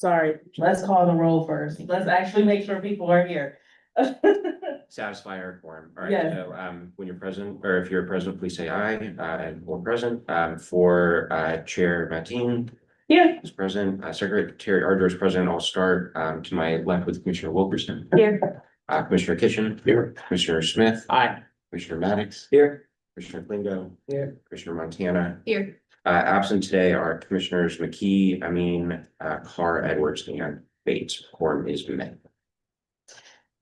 sorry, let's call the roll first. Let's actually make sure people are here. Satisfy our quorum. All right, Yes. so, when you're present, or if you're present, please say aye, and we're present, for, Chair Mateen Here. is present, Secretary Ardor is present. I'll start, to my left with Commissioner Wilkerson. Here. Commissioner Kitchen. Here. Commissioner Smith. Aye. Commissioner Maddox. Here. Commissioner Klingo. Here. Commissioner Montana. Here. Absent today are Commissioners McKee, Amin, Carr, Edwards, and Bates. Quorum is met.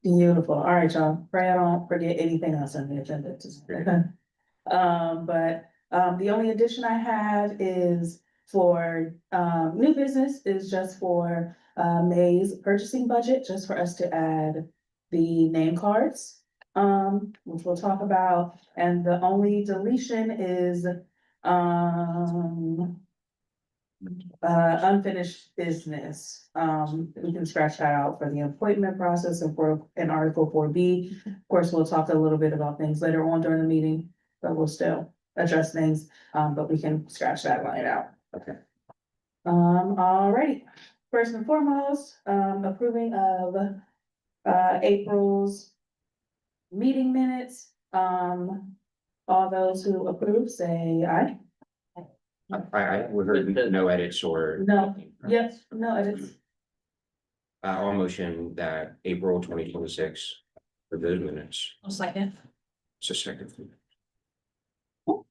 Beautiful. All right, y'all. Pray I don't forget anything else on the agenda. The only addition I have is for, new business is just for, May's purchasing budget, just for us to add the name cards, which we'll talk about. And the only deletion is, unfinished business. We can scratch that out for the appointment process and for, in Article 4B. Of course, we'll talk a little bit about things later on during the meeting, but we'll still address things, but we can scratch that line out. Okay. Alrighty. First and foremost, approving of, April's meeting minutes. All those who approve, say aye. I would heard no edits or. No, yes, no edits. I'll motion that April 2026 for those minutes. I'll second. It's a second. All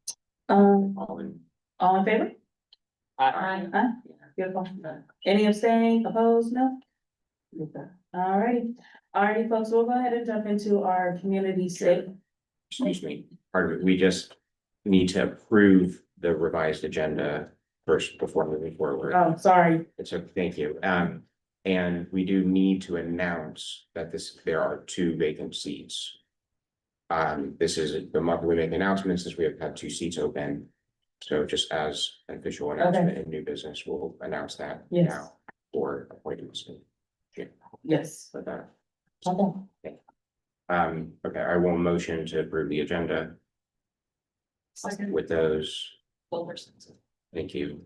in favor? Aye. Aye. Beautiful. Any abstaining, opposed, no? Alrighty, folks, we'll go ahead and jump into our community safe. Excuse me, part of it, we just need to approve the revised agenda first before moving forward. Oh, sorry. It's a, thank you. And we do need to announce that there are 2 vacant seats. This is the month we make announcements, since we have had 2 seats open. So just as an official announcement in new business, we'll announce that Yes. now for appointments. Yes. But that, Okay. okay, I will motion to approve the agenda Second. with those. Thank you.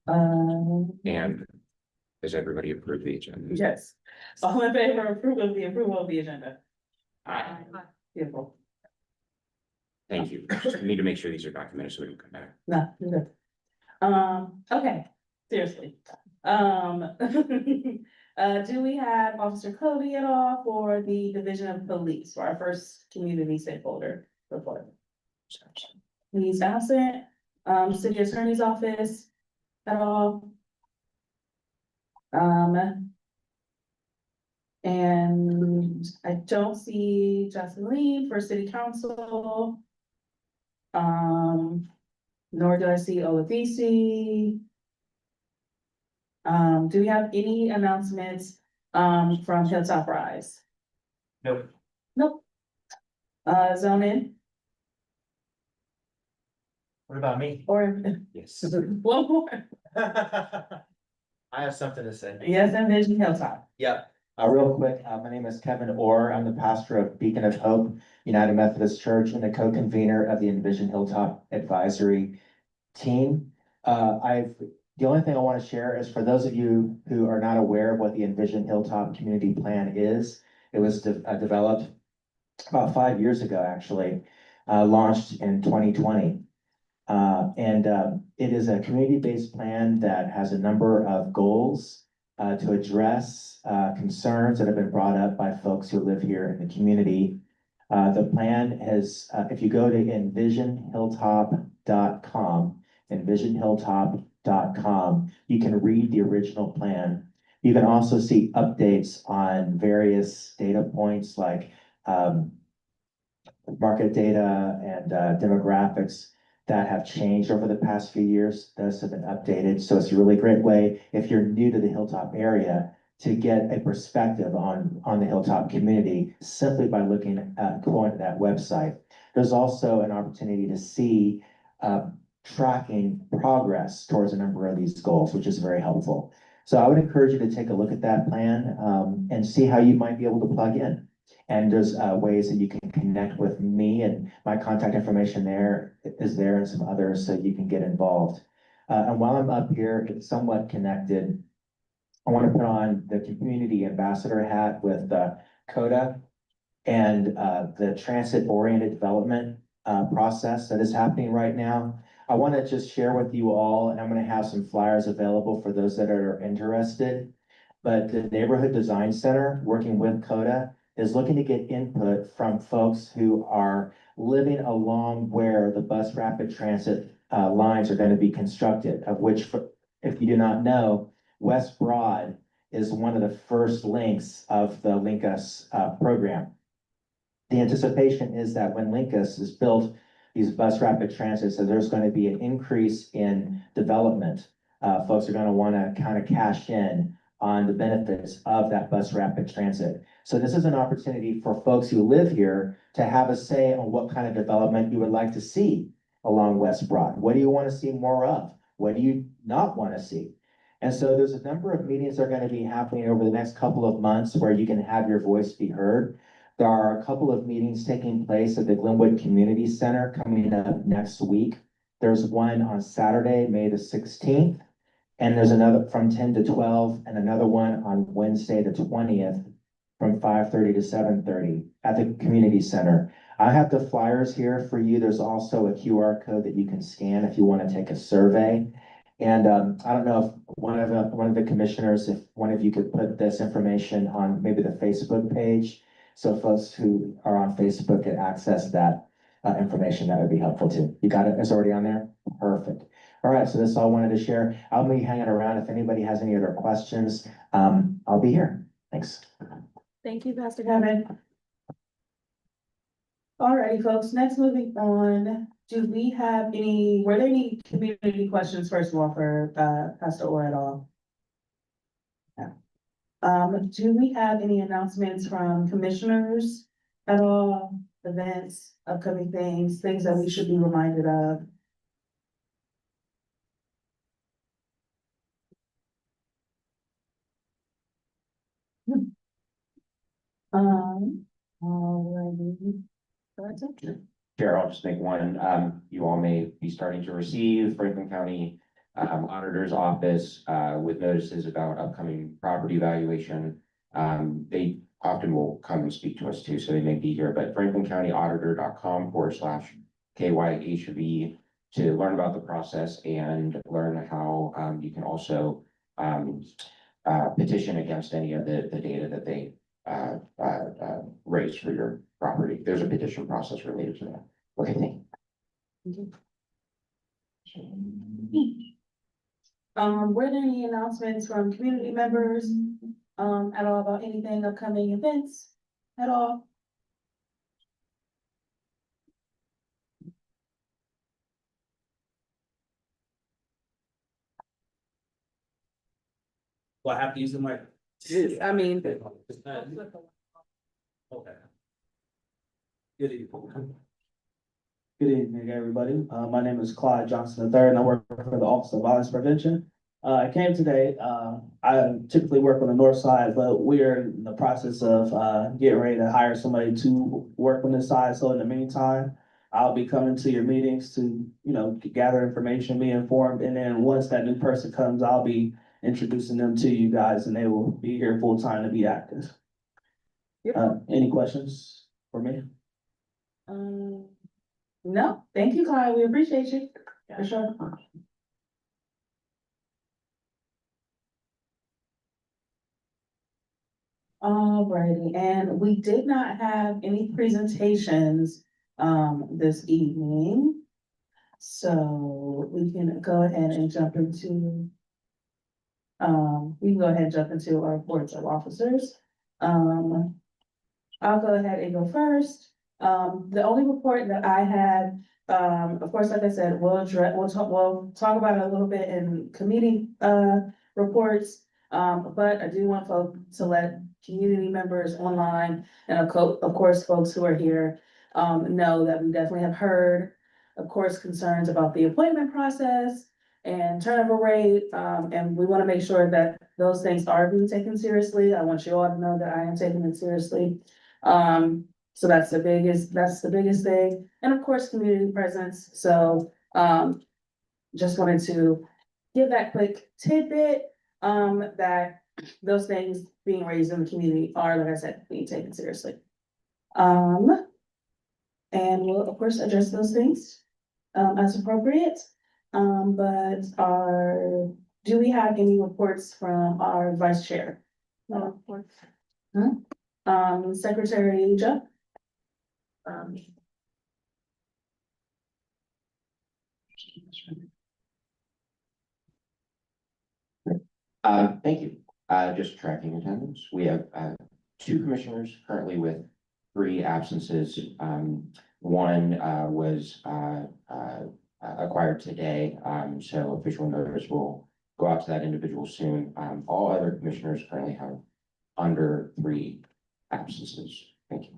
And does everybody approve the agenda? Yes. All in favor of approval of the agenda? Aye. Beautiful. Thank you. Just need to make sure these are documented so we can come back. No, you're good. Okay, seriously. Do we have Officer Cody at all for the Division of Police for our first community stakeholder report? He's absent. City Attorney's Office at all? And I don't see Jocelyn for City Council. Nor do I see Olabisi. Do we have any announcements, from Hilltop Rise? Nope. Nope. Zone in, What about me? or Yes. one more? I have something to say. Yes, and Vision Hilltop. Yep. Real quick, my name is Kevin Orr. I'm the pastor of Beacon of Hope United Methodist Church and the co-convener of the Envision Hilltop Advisory Team. The only thing I want to share is for those of you who are not aware of what the Envision Hilltop Community Plan is, it was developed about 5 years ago, actually, launched in 2020. It is a community-based plan that has a number of goals to address concerns that have been brought up by folks who live here in the community. The plan has, if you go to envisionhilltop.com, you can read the original plan. You can also see updates on various data points like market data and demographics that have changed over the past few years. Those have been updated. So it's a really great way, if you're new to the Hilltop area, to get a perspective on the Hilltop community simply by looking at going to that website. There's also an opportunity to see tracking progress towards a number of these goals, which is very helpful. So I would encourage you to take a look at that plan and see how you might be able to plug in. And there's ways that you can connect with me, and my contact information there is there, and some others, so you can get involved. And while I'm up here, it's somewhat connected. I want to put on the community ambassador hat with CODA and the transit-oriented development process that is happening right now. I want to just share with you all, and I'm going to have some flyers available for those that are interested. But the Neighborhood Design Center, working with CODA, is looking to get input from folks who are living along where the bus rapid transit lines are going to be constructed, of which, if you do not know, West Broad is one of the first links of the Link Us program. The anticipation is that when Linkus is built, these bus rapid transits, so there's going to be an increase in development. Folks are going to want to kind of cash in on the benefits of that bus rapid transit. So this is an opportunity for folks who live here to have a say on what kind of development you would like to see along West Broad. What do you want to see more of? What do you not want to see? And so there's a number of meetings that are going to be happening over the next couple of months where you can have your voice be heard. There are a couple of meetings taking place at the Glenwood Community Center coming up next week. There's one on Saturday, May the 16th, and there's another from 10 to 12, and another one on Wednesday, the 20th, from 5:30 to 7:30 at the Community Center. I have the flyers here for you. There's also a QR code that you can scan if you want to take a survey. And I don't know if one of the commissioners, if one of you could put this information on maybe the Facebook page, so folks who are on Facebook can access that information. That would be helpful too. You got it? It's already on there? Perfect. All right, so this is all I wanted to share. I'll be hanging around. If anybody has any other questions, I'll be here. Thanks. Thank you, Pastor Kevin. Alrighty, folks, next moving on, were there any community questions first of all for Pastor Orr at all? No. Do we have any announcements from commissioners at all? Events, upcoming things that we should be reminded of? Alrighty. That's it. Chair, I'll just make one. You all may be starting to receive Franklin County Auditor's Office with notices about upcoming property valuation. They often will come and speak to us too, so they may be here, but franklincountyauditor.com/KYHV to learn about the process and learn how you can also petition against any of the data that they raise for your property. There's a petition process related to that. Okay, thank you. Were there any announcements from community members, at all about anything upcoming events at all? Well, I have to use the mic. I mean. Okay. Good evening. Good evening, everybody. My name is Clyde Johnson III, and I work for the Office of Violence Prevention. I came today, I typically work on the north side, but we're in the process of getting ready to hire somebody to work on this side. So in the meantime, I'll be coming to your meetings to, gather information, be informed. And then once that new person comes, I'll be introducing them to you guys, and they will be here full time to be active. Yep. Any questions for me? No, thank you, Clyde. We appreciate you. For sure. Alrighty, and we did not have any presentations this evening. So we can go ahead and jump into our reports of officers. I'll go ahead and go first. The only report that I had, of course, like I said, we'll talk about it a little bit in committee reports. But I do want folks to let community members online and of course, folks who are here know that we definitely have heard, of course, concerns about the appointment process and turnover rate. And we want to make sure that those things are being taken seriously. I want you all to know that I am taking it seriously. So that's the biggest thing. And of course, community presence. So just wanted to give that quick tidbit, that those things being raised in the community are, like I said, being taken seriously. And we'll, of course, address those things, as appropriate. But do we have any reports from our vice chair? No reports. Secretary Joe? Thank you. Just tracking attendance. We have, 2 commissioners currently with 3 absences. One, was, acquired today, so official notice will go out to that individual soon. All other commissioners currently have under 3 absences. Thank you.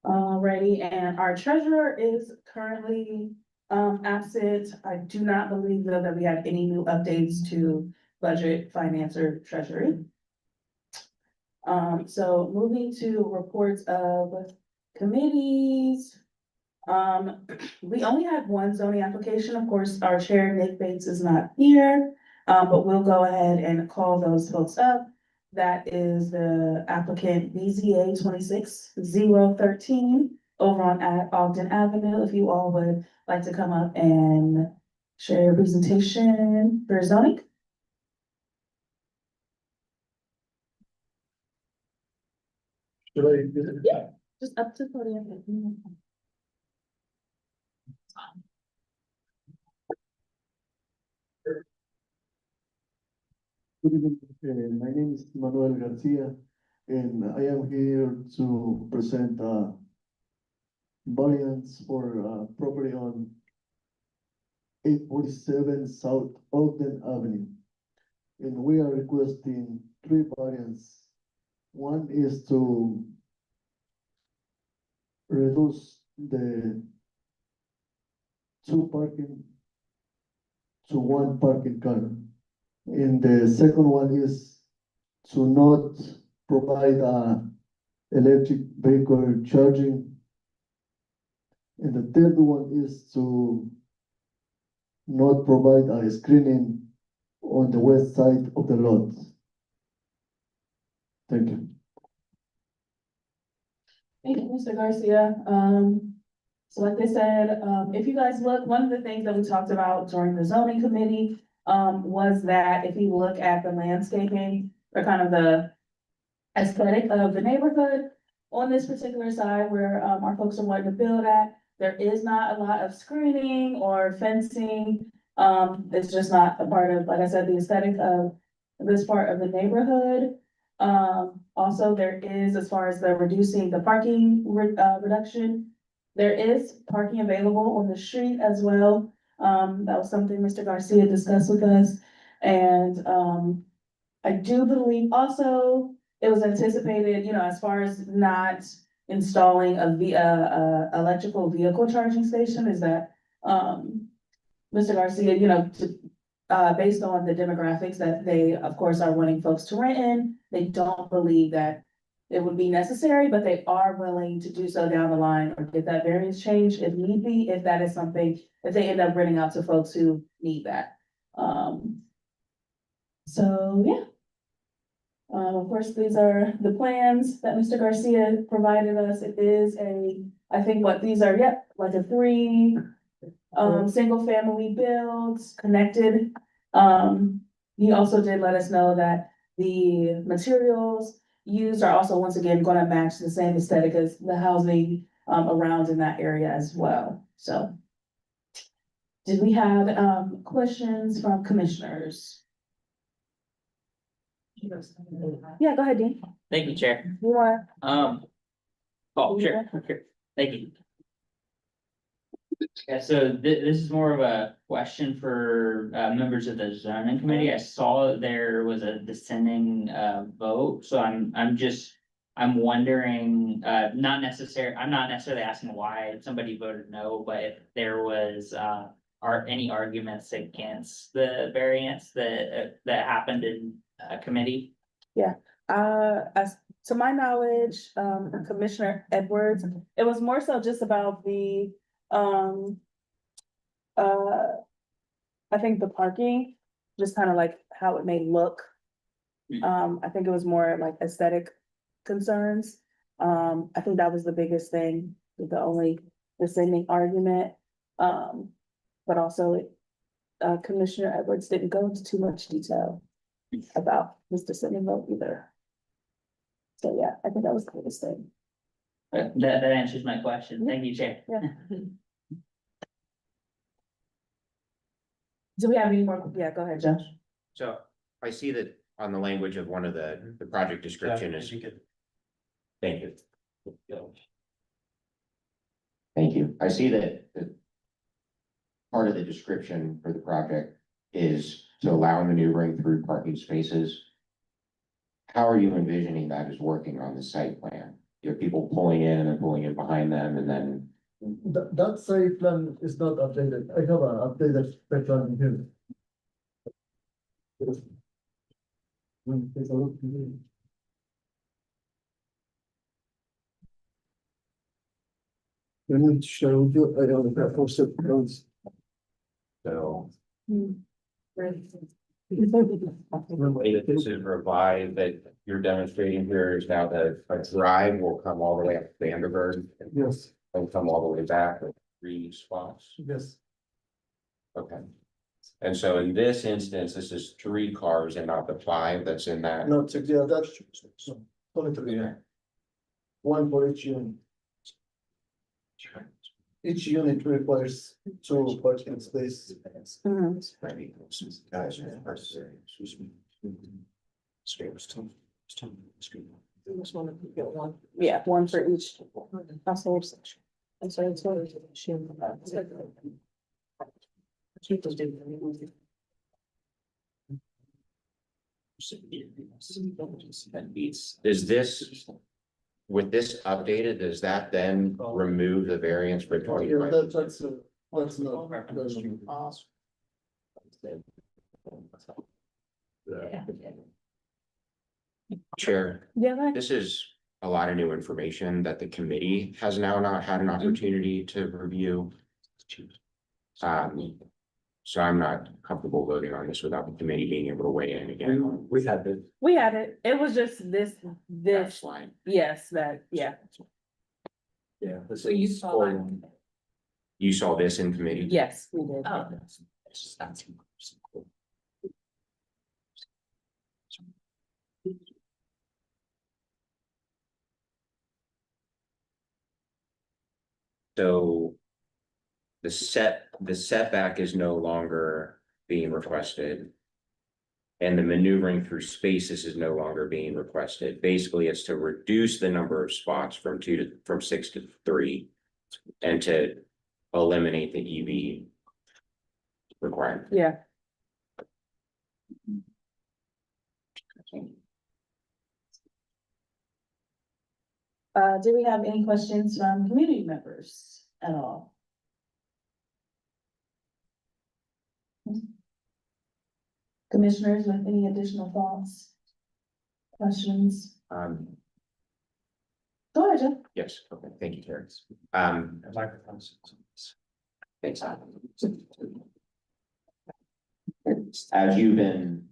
Alrighty, and our treasurer is currently absent. I do not believe though that we have any new updates to budget, finance, or treasury. So moving to reports of committees. We only had one zoning application. Of course, our chair, Nick Bates, is not here. But we'll go ahead and call those folks up. That is the applicant BZA 26013 over on Ogden Avenue. If you all would like to come up and share your presentation for zoning. Should I get it? Yeah. Just up to the podium. Good evening. My name is Manuel Garcia, and I am here to present variance for property on 847 South Ogden Avenue. And we are requesting 3 variants. One is to reduce the 2 parking to 1 parking car. And the second one is to not provide electric vehicle charging. And the third one is to not provide a screening on the west side of the lot. Thank you. Thank you, Mr. Garcia. So like I said, if you guys look, one of the things that we talked about during the zoning committee was that if you look at the landscaping or kind of the aesthetic of the neighborhood on this particular side where our folks are wanting to build at, there is not a lot of screening or fencing. It's just not a part of, like I said, the aesthetic of this part of the neighborhood. Also there is, as far as the reducing the parking reduction, there is parking available on the street as well. That was something Mr. Garcia discussed with us. And I do believe also it was anticipated, you know, as far as not installing a electrical vehicle charging station, is that Mr. Garcia, you know, based on the demographics that they, of course, are wanting folks to rent in, they don't believe that it would be necessary, but they are willing to do so down the line or get that variance changed if need be, if that is something that they end up renting out to folks who need that. So yeah. Of course, these are the plans that Mr. Garcia provided us. It is I think what these are, yep, like a 3 single family builds connected. He also did let us know that the materials used are also once again going to match the same aesthetic as the housing around in that area as well. So did we have questions from commissioners? Yeah, go ahead, Dean. Thank you, Chair. You are. Sure. Thank you. Yeah, so this is more of a question for members of the zoning committee. I saw there was a dissenting vote, so I'm wondering, I'm not necessarily asking why somebody voted no, but if there was are any arguments against the variance that happened in committee? Yeah, as to my knowledge, Commissioner Edwards, it was more so just about the I think the parking, just kind of like how it may look. I think it was more like aesthetic concerns. I think that was the biggest thing, the only dissenting argument. But also, Commissioner Edwards didn't go into too much detail about his dissenting vote either. So yeah, I think that was the biggest thing. That answers my question. Thank you, Chair. Yeah. Do we have any more? Yeah, go ahead, Josh. So I see that on the language of one of the project description is. Thank you. Thank you. I see that part of the description for the project is to allow maneuvering through parking spaces. How are you envisioning that is working on the site plan? You have people pulling in and pulling in behind them and then, That site plan is not updated. I have an updated site plan here. Take a look. I need to show you, I only have posted plans. so. Right. This is revised that you're demonstrating here is now that a drive will come all the way up to Vanderburg Yes, and come all the way back with 3 spots. yes. Okay. And so in this instance, this is 3 cars and not the 5 that's in that. No, check, yeah, that's only three. Yeah. One for each unit. Each unit requires 2 parking spaces. Mhm. Yeah, one for each household section. I'm sorry, it's one. Is this, with this updated, does that then remove the variance for Oh, yeah, 25? that's not. Chair, Yeah, right. this is a lot of new information that the committee has now not had an opportunity to review. So I'm not comfortable voting on this without the committee being able to weigh in again. We had the. We had it. It was just this, Line. yes, that, yeah, Yeah. So you saw that? You saw this in committee? yes, we did. Oh. So. The setback is no longer being requested. And the maneuvering through spaces is no longer being requested. Basically, it's to reduce the number of spots from 6 to 3. And to eliminate the EV requirement. Yeah. Do we have any questions from community members at all? Commissioners with any additional thoughts? Questions? Go ahead, Jeff. Yes, okay, thank you, Terry. Thanks. As you've been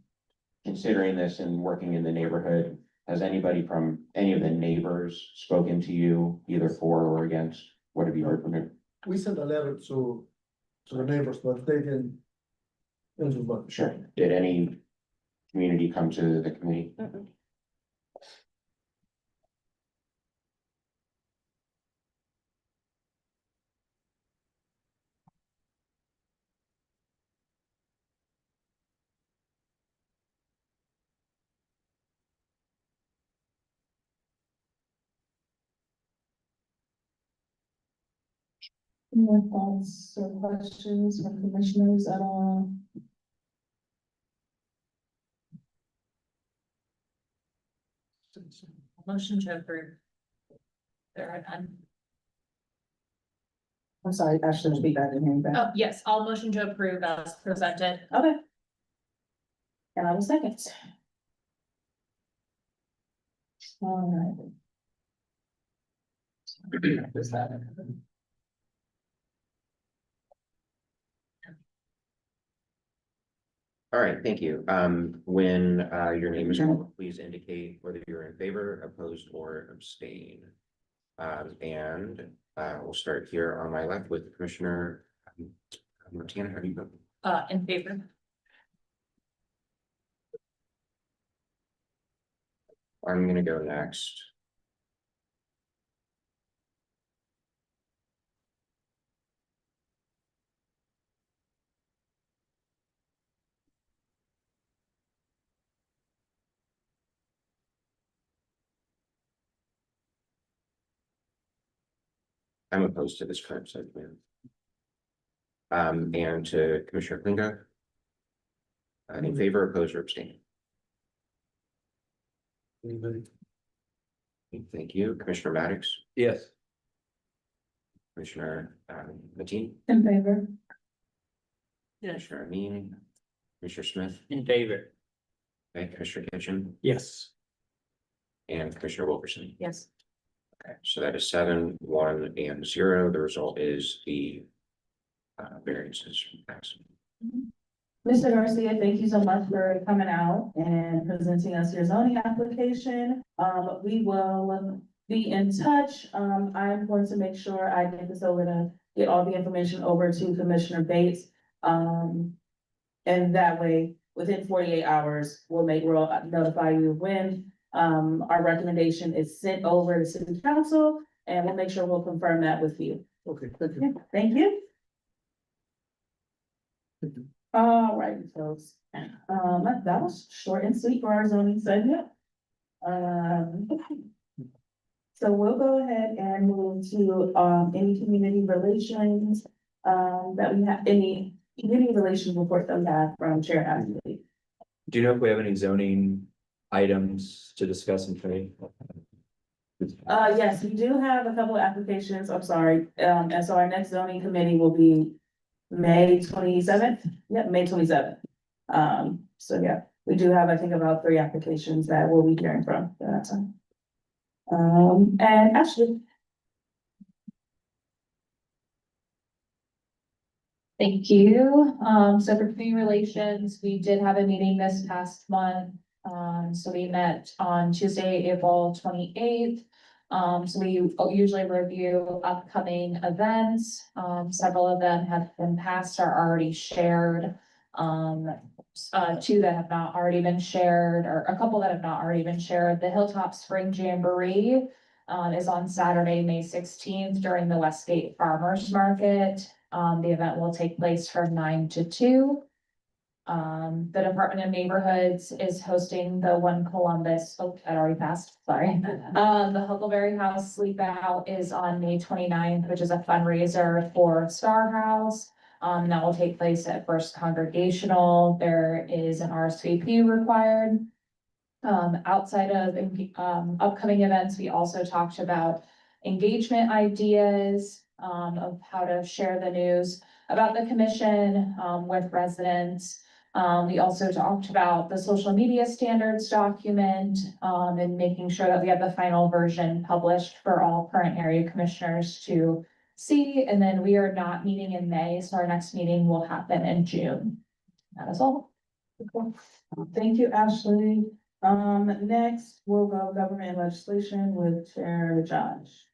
considering this and working in the neighborhood, has anybody from any of the neighbors spoken to you either for or against? What have you heard from them? We sent a letter to the neighbors, but they didn't. Sure. Did any community come to the committee? Any more thoughts or questions from commissioners at all? Motion to approve. There are none. I'm sorry, I should speak back in here. Oh, yes, I'll motion to approve as presented. Okay. And I will second. All right. All right, thank you. When your name is called, please indicate whether you're in favor, opposed, or abstain. And we'll start here on my left with Commissioner Martina, how do you vote? In favor. I'm gonna go next. I'm opposed to this current site plan. And to Commissioner Klinga. In favor, opposed, or abstain? Anybody? Thank you. Commissioner Maddox, Yes. Commissioner Mateen, In favor. Commissioner Amin, Commissioner Smith, In favor. and Commissioner Kitchen, Yes. and Commissioner Wilkerson. Yes. Okay, so that is 7, 1, and 0. The result is the variances passed. Mr. Garcia, thank you so much for coming out and presenting us your zoning application. We will be in touch. I'm going to make sure I get all the information over to Commissioner Bates. And that way, within 48 hours, we'll notify you when our recommendation is sent over to City Council, and we'll make sure we'll confirm that with you. Okay, thank you. Thank you. Thank you. All right, folks. That was short and sweet for our zoning segment. So we'll go ahead and move to, any community relations, that we have, any community relations report that we have from Chair Ashley. Do you know if we have any zoning items to discuss in committee? Yes, we do have a couple of applications, I'm sorry, and so our next zoning committee will be May 27th. Yep, May 27th. So yeah, we do have, I think, about 3 applications that we'll be hearing from at that time. And Ashley. Thank you. So for community relations, we did have a meeting this past month. So we met on Tuesday, April 28th. So we usually review upcoming events. Several of them have been passed or already shared. 2 that have not already been shared, or a couple that have not already been shared. The Hilltop Spring Jamboree is on Saturday, May 16th during the Westgate Farmers Market. The event will take place from 9 to 2. The Department of Neighborhoods is hosting the One Columbus, oh, that already passed, sorry. The Huckleberry House Sleep Out is on May 29th, which is a fundraiser for Star House. That will take place at First Congregational. There is an RSVP required. Outside of upcoming events, we also talked about engagement ideas, of how to share the news about the commission, with residents. We also talked about the social media standards document, and making sure that we have the final version published for all current area commissioners to see. And then we are not meeting in May, so our next meeting will happen in June. That is all. Thank you, Ashley. Next, we'll go government and legislation with Chair Josh.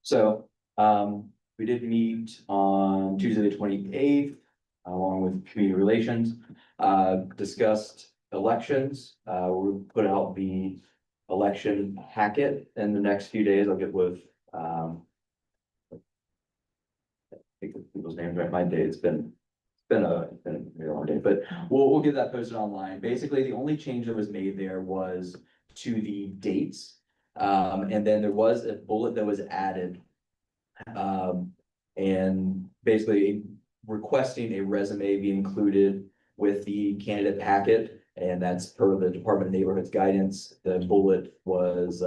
So, we did meet on Tuesday, the 28th, along with community relations, discussed elections. We'll put out the election packet in the next few days. I'll get with, I think the people's names right, my day, it's been a very long day, but we'll get that posted online. Basically, the only change that was made there was to the dates. And then there was a bullet that was added. And basically requesting a resume be included with the candidate packet. And that's per the Department of Neighborhoods guidance. The bullet was,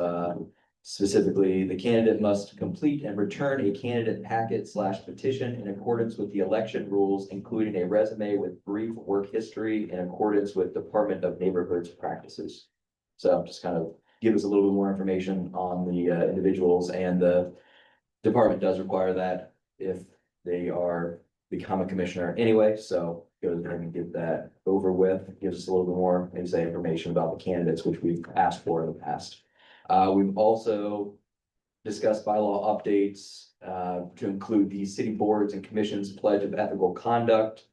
specifically, the candidate must complete and return a candidate packet / petition in accordance with the election rules, including a resume with brief work history in accordance with Department of Neighborhoods practices. So just kind of give us a little bit more information on the individuals, and the department does require that if they are become a commissioner anyway, so go ahead and get that over with. Gives us a little bit more, maybe say, information about the candidates, which we've asked for in the past. We've also discussed bylaw updates to include the city boards and commissions pledge of ethical conduct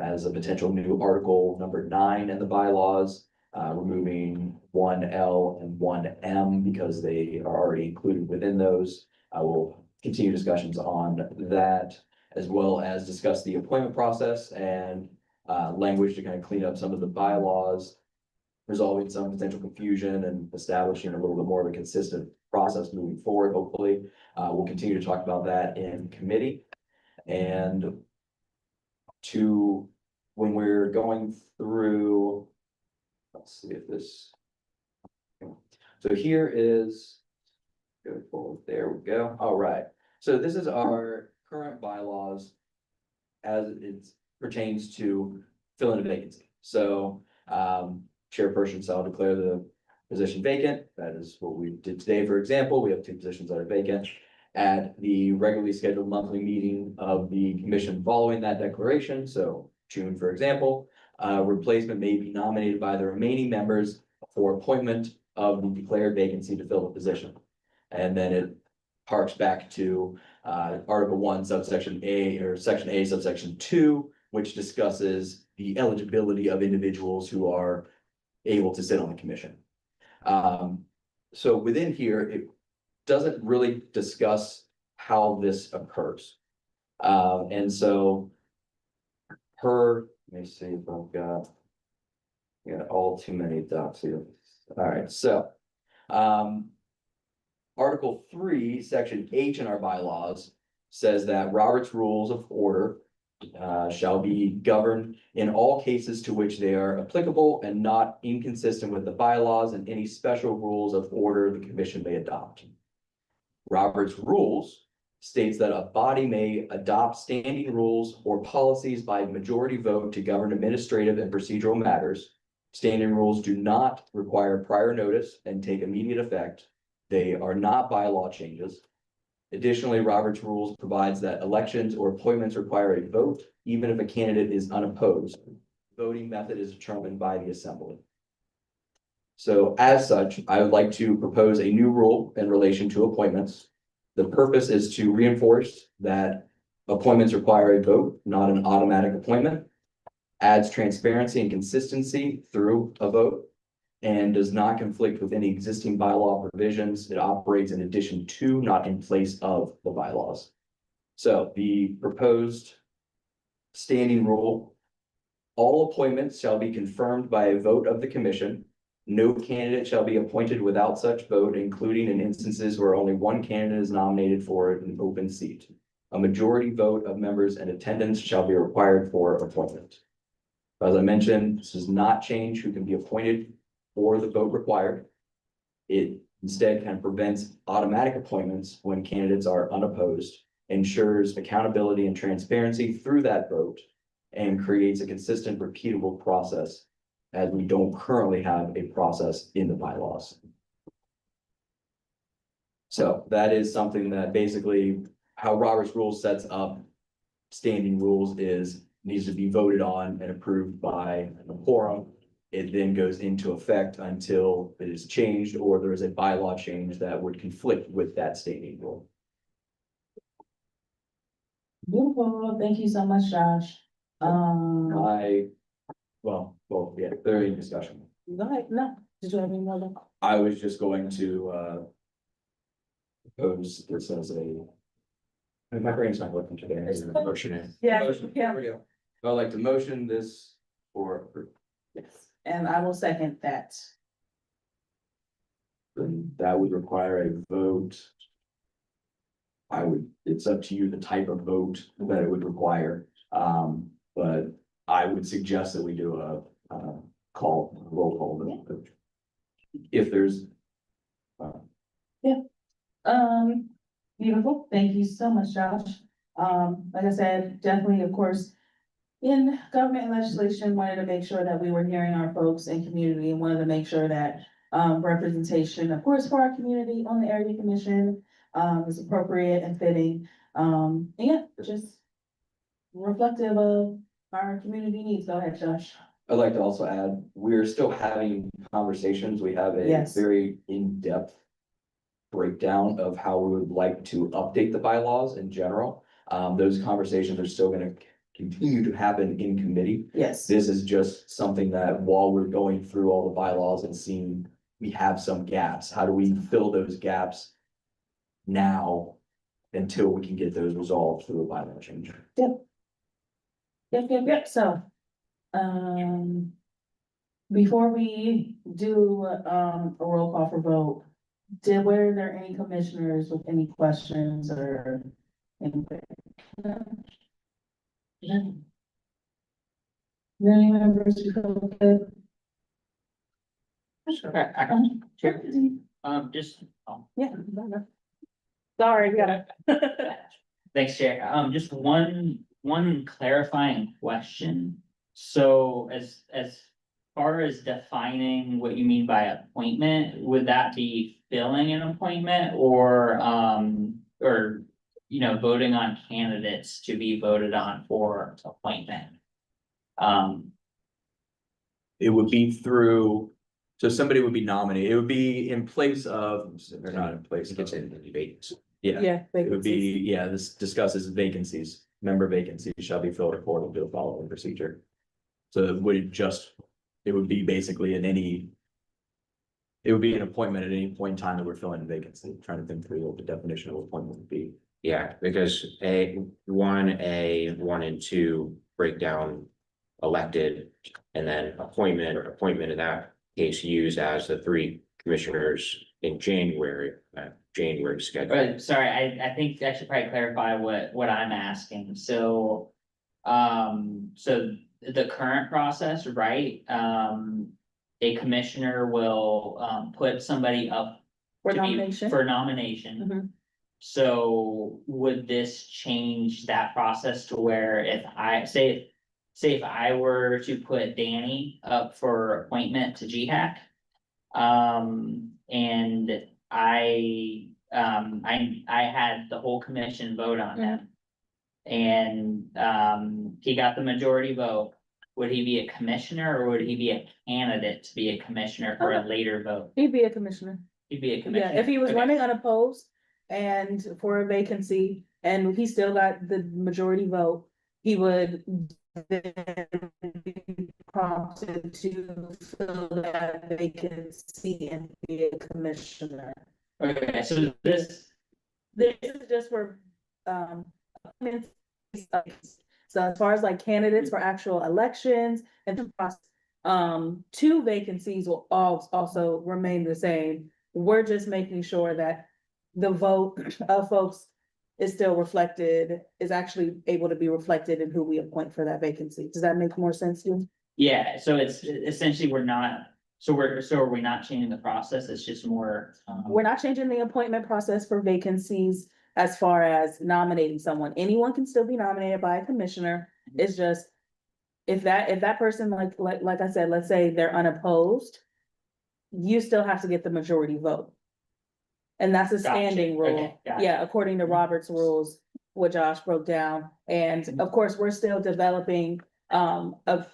as a potential new article number 9 in the bylaws, removing 1L and 1M because they are already included within those. I will continue discussions on that, as well as discuss the appointment process and language to kind of clean up some of the bylaws, resolving some potential confusion and establishing a little bit more of a consistent process moving forward, hopefully. We'll continue to talk about that in committee. And when we're going through, let's see if this, so here is, go forward, there we go. All right, so this is our current bylaws as it pertains to filling a vacancy. So chairperson shall declare the position vacant. That is what we did today. For example, we have 2 positions that are vacant. At the regularly scheduled monthly meeting of the commission following that declaration, so June, for example, replacement may be nominated by the remaining members for appointment of the declared vacancy to fill the position. And then it harks back to Article 1, subsection A, or Section A, subsection 2, which discusses the eligibility of individuals who are able to sit on the commission. So within here, it doesn't really discuss how this occurs. And so let me see if I've got all too many docs here. All right, so Article 3, Section H in our bylaws says that Robert's Rules of Order shall be governed in all cases to which they are applicable and not inconsistent with the bylaws and any special rules of order the commission may adopt. Robert's Rules states that a body may adopt standing rules or policies by majority vote to govern administrative and procedural matters. Standing rules do not require prior notice and take immediate effect. They are not bylaw changes. Additionally, Robert's Rules provides that elections or appointments require a vote, even if a candidate is unopposed. Voting method is determined by the assembly. So as such, I would like to propose a new rule in relation to appointments. The purpose is to reinforce that appointments require a vote, not an automatic appointment, adds transparency and consistency through a vote, and does not conflict with any existing bylaw provisions. It operates in addition to, not in place of, the bylaws. So the proposed standing rule: all appointments shall be confirmed by a vote of the commission. No candidate shall be appointed without such vote, including in instances where only one candidate is nominated for an open seat. A majority vote of members in attendance shall be required for appointment. As I mentioned, this does not change who can be appointed or the vote required. It instead kind of prevents automatic appointments when candidates are unopposed, ensures accountability and transparency through that vote, and creates a consistent, repeatable process, as we don't currently have a process in the bylaws. So that is something that basically how Robert's Rules sets up standing rules is needs to be voted on and approved by a quorum. It then goes into effect until it is changed or there is a bylaw change that would conflict with that standing rule. Beautiful, thank you so much, Josh. Yeah, there any discussion. Go ahead, no, did you have any more? I was just going to propose this as a. My brain's not working today. Motion it. Yeah, Motion, yeah. there we go. I'd like to motion this for. Yes, and I will second that. That would require a vote. It's up to you the type of vote that it would require. But I would suggest that we do a roll call vote. If there's. Beautiful, thank you so much, Josh. Like I said, definitely, of course, in government and legislation, wanted to make sure that we were hearing our folks in community and wanted to make sure that representation, of course, for our community on the area commission, is appropriate and fitting. And yeah, just reflective of our community needs. Go ahead, Josh. I'd like to also add, we're still having conversations. We have a Yes. very in-depth breakdown of how we would like to update the bylaws in general. Those conversations are still gonna continue to happen in committee. Yes. This is just something that while we're going through all the bylaws and seeing we have some gaps, how do we fill those gaps now until we can get those resolved through a bylaw change? Yep, so, before we do, a roll call for vote, were there any commissioners with any questions or anything? Any members who feel good? Sure, sure. Just, Yeah. Sorry, we gotta. thanks, Chair. Just one clarifying question. So as far as defining what you mean by appointment, would that be filling an appointment or, voting on candidates to be voted on for appointment? It would be through, so somebody would be nominated, it would be in place of, they're not in place. It's in the debates. Yeah, it would be, vacancies. yeah, this discusses vacancies, member vacancies shall be filled according to the following procedure. So it would be basically it would be an appointment at any point in time that we're filling a vacancy, trying to think through what the definition of appointment would be. Yeah, because one and two break down elected and then appointment in that case used as the three commissioners in January schedule. Right, sorry, I think I should probably clarify what I'm asking, so. So the current process, right, a commissioner will, put somebody up. For to be- nomination? For nomination. Mhm. So would this change that process to where if I say if I were to put Danny up for appointment to GHAC. And I had the whole commission vote on him. And he got the majority vote. Would he be a commissioner or would he be a candidate to be a commissioner for a later vote? He'd be a commissioner. He'd be a commissioner. Yeah, if he was Okay. running unopposed and for a vacancy and he still got the majority vote, he would then be prompted to fill that vacancy and be a commissioner. Okay, so this, This is just for, appointments. So as far as like candidates for actual elections and two vacancies will also remain the same. We're just making sure that the vote of folks is still reflected, is actually able to be reflected in who we appoint for that vacancy. Does that make more sense to you? yeah, so it's essentially are we not changing the process? It's just more. We're not changing the appointment process for vacancies as far as nominating someone. Anyone can still be nominated by a commissioner. It's just if that person, like I said, let's say they're unopposed, you still have to get the majority vote. And that's a Gotcha. standing rule. Okay, gotcha. Yeah, according to Robert's rules, what Josh broke down. And of course, we're still developing a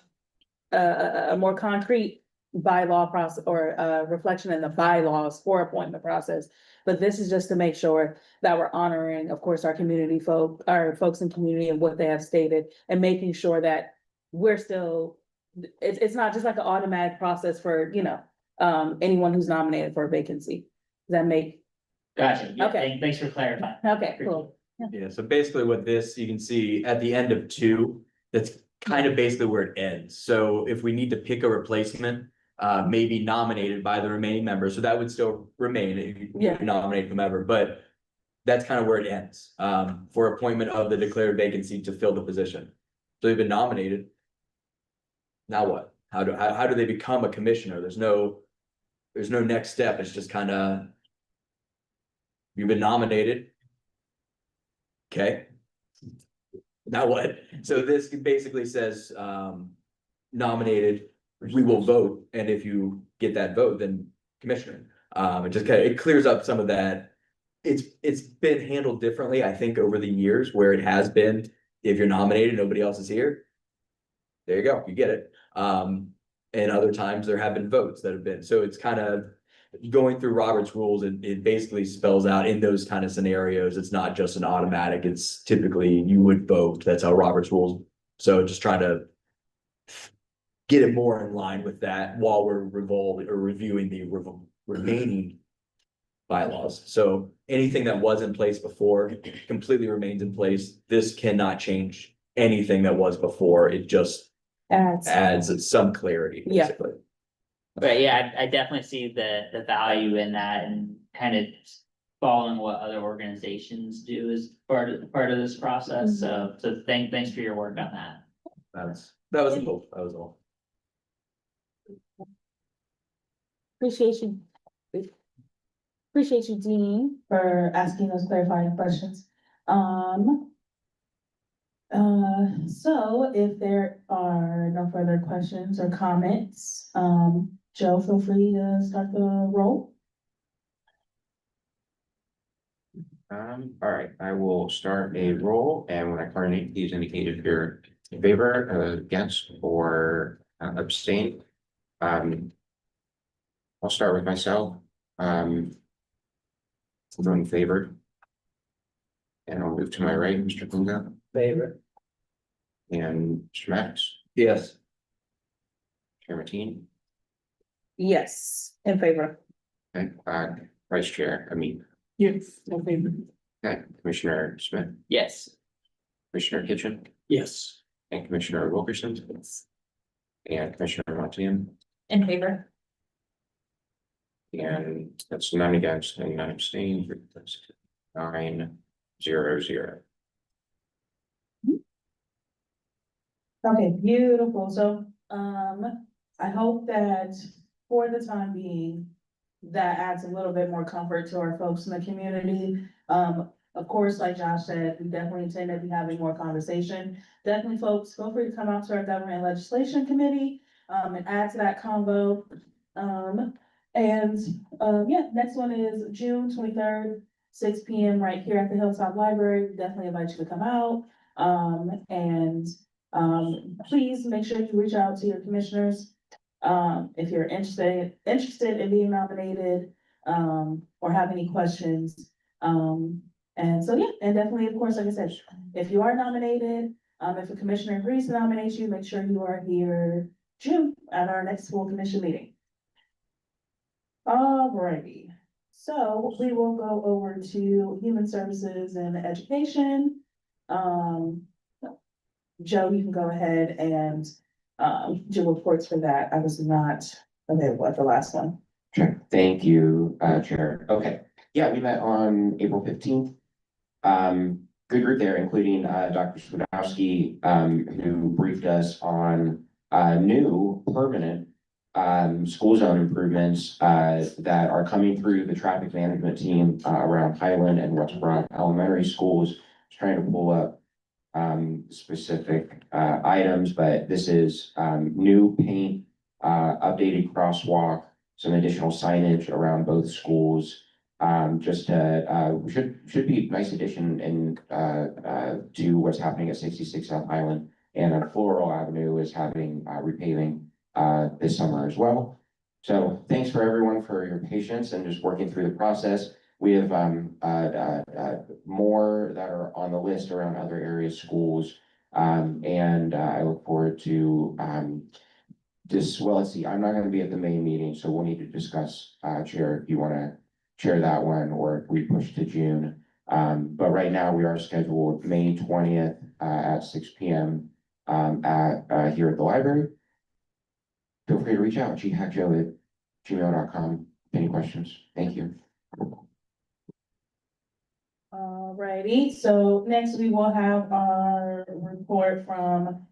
more concrete bylaw process or reflection in the bylaws for appointment process. But this is just to make sure that we're honoring, of course, our folks in community and what they have stated and making sure that we're still, it's not just like an automatic process for, anyone who's nominated for a vacancy. Does that make? Gotcha, yeah, Okay. thanks for clarifying. Okay, cool. Yeah, so basically what this, you can see at the end of two, that's kind of basically where it ends. So if we need to pick a replacement, maybe nominated by the remaining members, so that would still remain, if you Yeah. nominate whomever, but that's kind of where it ends, for appointment of the declared vacancy to fill the position. So they've been nominated. Now what? How do they become a commissioner? There's no next step. It's just kind of, you've been nominated. Okay. Now what? So this basically says, nominated, we will vote, and if you get that vote, then commissioner. It just kind of, it clears up some of that. It's been handled differently, I think, over the years where it has been, if you're nominated, nobody else is here. There you go, you get it. And other times there have been votes that have been, so it's kind of going through Robert's rules, it basically spells out in those kind of scenarios, it's not just an automatic, it's typically you would vote, that's how Robert's rules. So just trying to get it more in line with that while we're reviewing the remaining bylaws. So anything that was in place before completely remains in place. This cannot change anything that was before. It just adds some clarity, Yeah. basically. But yeah, I definitely see the value in that and kind of following what other organizations do as part of this process. So thanks for your work on that. That was all, that was all. Appreciate you. Appreciate you, Dean, for asking those clarifying questions. So if there are no further questions or comments, Joe, feel free to start the roll. All right, I will start a roll, and when I call your name, please indicate if you're in favor, against, or abstain. I'll start with myself. I'm in favor. And I'll move to my right, Mr. Kunga Favor. and Mr. Max, Yes. Chair Matine, Yes, in favor. and Vice Chair Amit. Yes, in favor. Okay, Commissioner Smith, Yes. Commissioner Kitchen, Yes. and Commissioner Wilkerson, and Commissioner Montian, In favor. and that's none against and none abstaining. 9-0-0. Okay, beautiful. So, I hope that for the time being, that adds a little bit more comfort to our folks in the community. Of course, like Josh said, we definitely intend to be having more conversation. Definitely, folks, feel free to come out to our Government and Legislation Committee, and add to that convo. Yeah, next one is June 23rd, 6 p.m. right here at the Hilltop Library. We definitely invite you to come out. Please make sure you reach out to your commissioners. If you're interested in being nominated, or have any questions. And so, yeah, and definitely, of course, like I said, if you are nominated, if a commissioner agrees to nominate you, make sure you are here June at our next school commission meeting. Alrighty, so we will go over to Human Services and Education. Joe, you can go ahead and do reports for that. I was not available at the last one. Sure, thank you, Chair. Okay, yeah, we met on April 15th. Good group there, including Dr. Spadowski, who briefed us on new permanent school zone improvements that are coming through the traffic management team around Highland and West Broad Elementary Schools. Trying to pull up specific items, but this is new paint, updated crosswalk, some additional signage around both schools. Just should be a nice addition and to what's happening at 66 South Highland, and on Floral Avenue is having repaving this summer as well. So thanks for everyone for your patience and just working through the process. We have more that are on the list around other area schools. And I look forward to well, let's see, I'm not going to be at the main meeting, so we'll need to discuss, Chair, if you want to chair that one, or if we push to June. But right now we are scheduled May 20th at 6 p.m. Here at the library. Feel free to reach out, ghacjoe@gmail.com. Any questions? Thank you. Alrighty, so next we will have our report from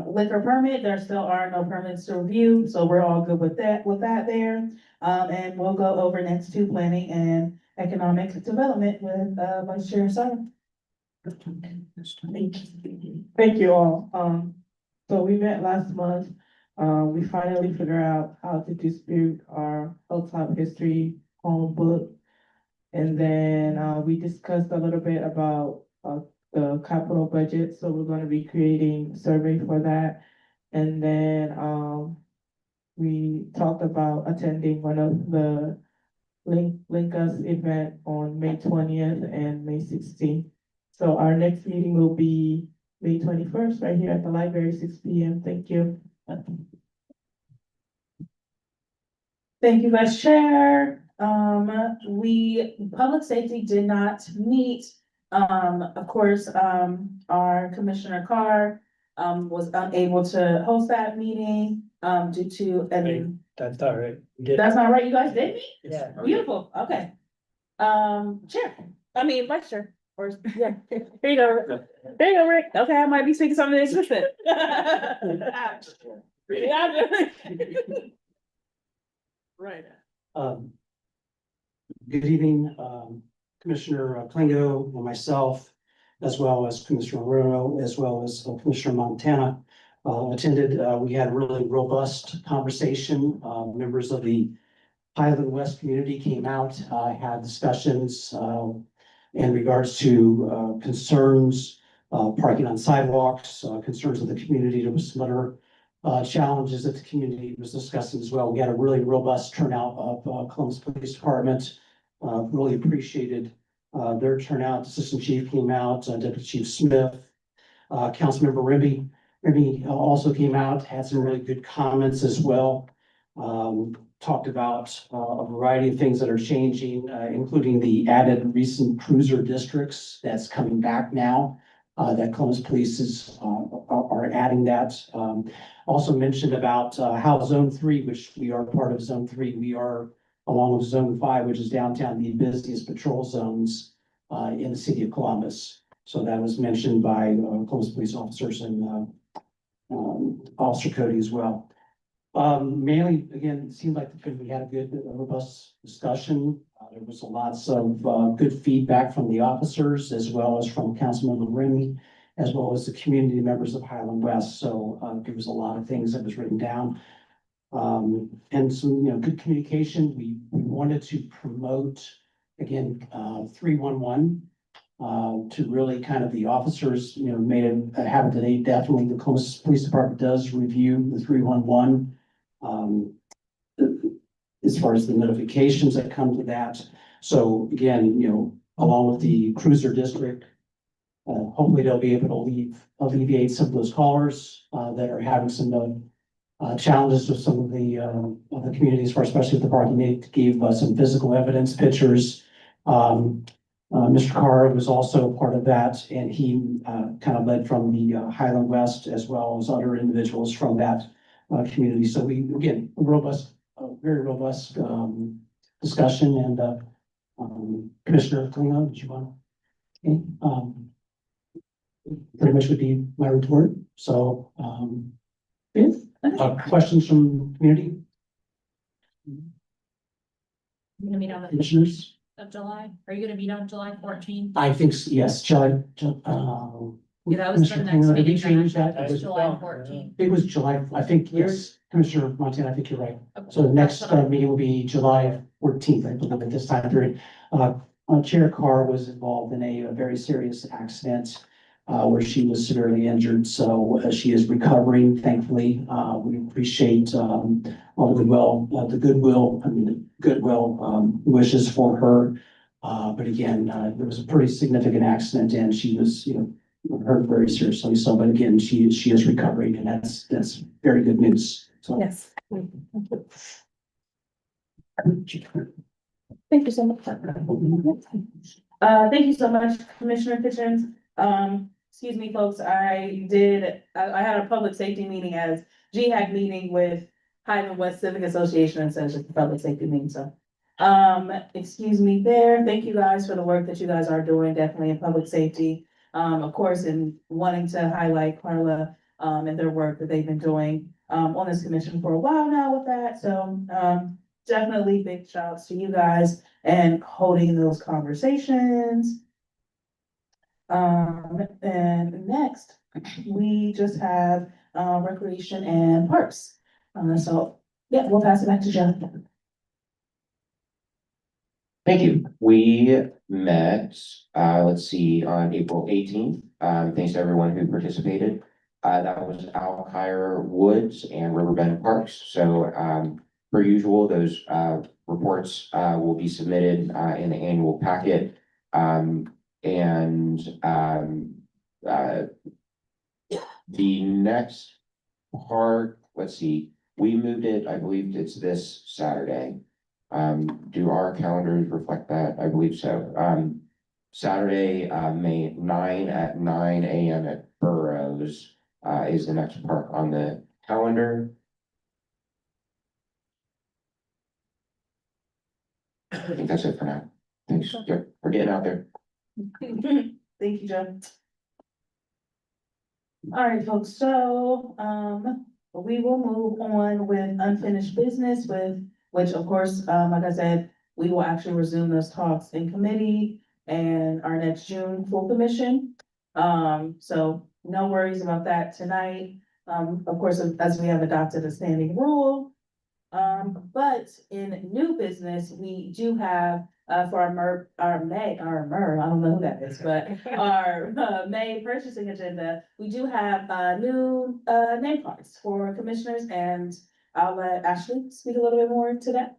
liquor permit. There still are no permits to review, so we're all good with that there. And we'll go over next to planning and economic development with Vice Chair Sutton. Thank you all. So we met last month We finally figured out how to distribute our Hilltop History home book. And then, we discussed a little bit about, the capital budget, so we're gonna be creating a survey for that. And then, we talked about attending one of the Link Us event on May 20th and May 16th. So our next meeting will be May 21st, right here at the library, 6 p.m. Thank you. Thank you, Vice Chair. Public safety did not meet. Of course, our Commissioner Carr, was unable to host that meeting, due to, and That's all right. that's not right, you guys did meet? Yeah. Beautiful, okay. Vice Chair, or, yeah, here you go. There you go, Rick. Okay, I might be speaking something explicit. Right. Good evening, Commissioner Klingo and myself, as well as Commissioner Bruno, as well as Commissioner Montana. Attended, we had a really robust conversation. Members of the Highland West community came out, had discussions in regards to concerns, parking on sidewalks, concerns of the community. There was some other challenges that the community was discussing as well. We had a really robust turnout of Columbus Police Department. Really appreciated their turnout. Assistant Chief came out, Deputy Chief Smith, Councilmember Remy. Remy also came out, had some really good comments as well. Talked about a variety of things that are changing, including the added recent cruiser districts that's coming back now. That Columbus Police are adding that. Also mentioned about how Zone 3, which we are part of Zone 3, we are along with Zone 5, which is downtown, the busiest patrol zones in the city of Columbus. So that was mentioned by Columbus police officers and Officer Cody as well. Mainly, again, it seemed like we had a good, robust discussion. There was lots of good feedback from the officers as well as from Councilmember Remy, as well as the community members of Highland West. So there was a lot of things that was written down. And some, good communication. We wanted to promote, again, 311 to really kind of the officers, made a habit today. Definitely the Columbus Police Department does review the 311. As far as the notifications that come to that. So again, along with the cruiser district, hopefully they'll be able to alleviate some of those callers that are having some challenges with some of the communities, for especially with the parking. They gave some physical evidence, pictures. Mr. Carr was also part of that, and he kind of led from the Highland West as well as other individuals from that community. So we, again, very robust discussion. And Commissioner Klingon, did you want to? Pretty much would be my report. So, questions from community? You're gonna meet on the Commissioners? of July? Are you gonna meet on July 14th? I think, yes, Yeah, that was the Commissioner next Klingon, did we meeting. change that? It was July 14th. It was July, I think, yes, Commissioner Montana, I think you're right. Okay, So the next that's what I- meeting will be July 14th, I believe, at this time period. Chair Carr was involved in a very serious accident where she was severely injured. So she is recovering, thankfully. We appreciate all the goodwill wishes for her. But again, there was a pretty significant accident and she was, hurt very seriously. So, but again, she is recovering, and that's very good news. So. Yes. Thank you so much. Thank you so much, Commissioner Kitchens. Excuse me, folks, I had a public safety meeting as GHAC meeting with Highland West Civic Association instead of just a public safety meeting, so. Excuse me there. Thank you guys for the work that you guys are doing, definitely in public safety. Of course, in wanting to highlight Carla, and their work that they've been doing, on this commission for a while now with that. So, definitely big shouts to you guys and holding those conversations. And next, we just have, recreation and parks. So, yeah, we'll pass it back to Joe. Thank you. We met, let's see, on April 18th. Thanks to everyone who participated. That was Alkire Woods and Riverbend Parks. So, per usual, those, reports, will be submitted, in the annual packet. The next part, let's see, we moved it, I believe it's this Saturday. Do our calendars reflect that? I believe so. Saturday, May 9 at 9 a.m. at Burroughs, is the next park on the calendar. I think that's it for now. Thanks, Yep, we're getting out there. Thank you, Joe. All right, folks, so, we will move on with unfinished business which of course, like I said, we will actually resume those talks in committee and our next June full commission. So no worries about that tonight. Of course, as we have adopted a standing rule. But in new business, we do have, for our May, I don't know who that is, but our, May purchasing agenda, we do have, new, name cards for commissioners, and I'll let Ashley speak a little bit more to that.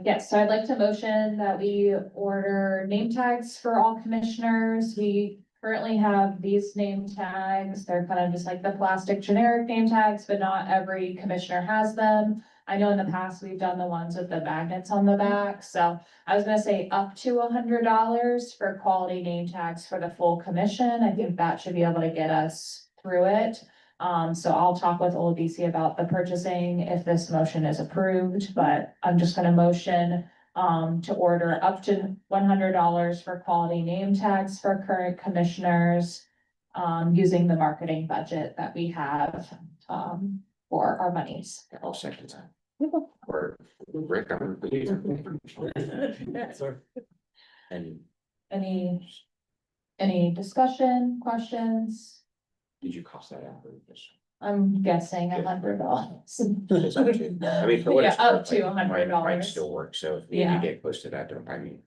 Yes, so I'd like to motion that we order name tags for all commissioners. We currently have these name tags. They're kind of just like the plastic generic name tags, but not every commissioner has them. I know in the past we've done the ones with the magnets on the back, so I was gonna say up to $100 for quality name tags for the full commission. I think that should be able to get us through it. So I'll talk with Old DC about the purchasing if this motion is approved, but I'm just gonna motion to order up to $100 for quality name tags for current commissioners, using the marketing budget that we have, for our monies. I'll second that. Or Rick, I'm pleased. And Any discussion, questions? did you cost that out for this? I'm guessing $100. It's up to- I mean, for what it's Yeah, up worth, to like, mine $100. might still work, so if you Yeah. get close to that, don't mind me.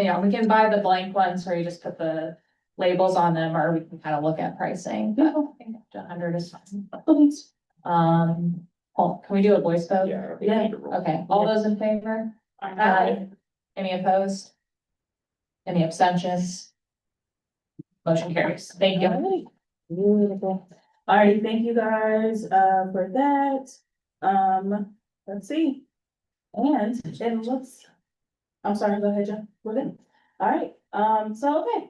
Yeah, we can buy the blank ones where you just put the labels on them, or we can kind of look at pricing, but I think up to 100 is fine. Paul, can we do a voice vote? Yeah. I don't think Yeah. you need to roll. Okay, all those in favor? Aye. Any opposed? Any abstentions? Motion carries. Thank you. Beautiful. All right, thank you guys, for that. Let's see. And it looks, I'm sorry, go ahead, Joe. We're good. All right, so, okay,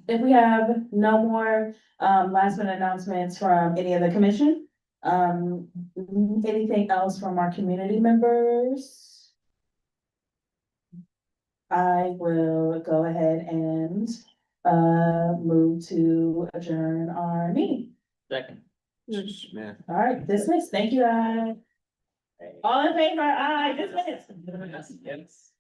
if we have no more, last minute announcements from any of the commission, anything else from our community members? I will go ahead and, move to adjourn our meeting. Second. Smith. All right, dismiss. Thank you, guys. All in favor? Aye, dismiss. Yes.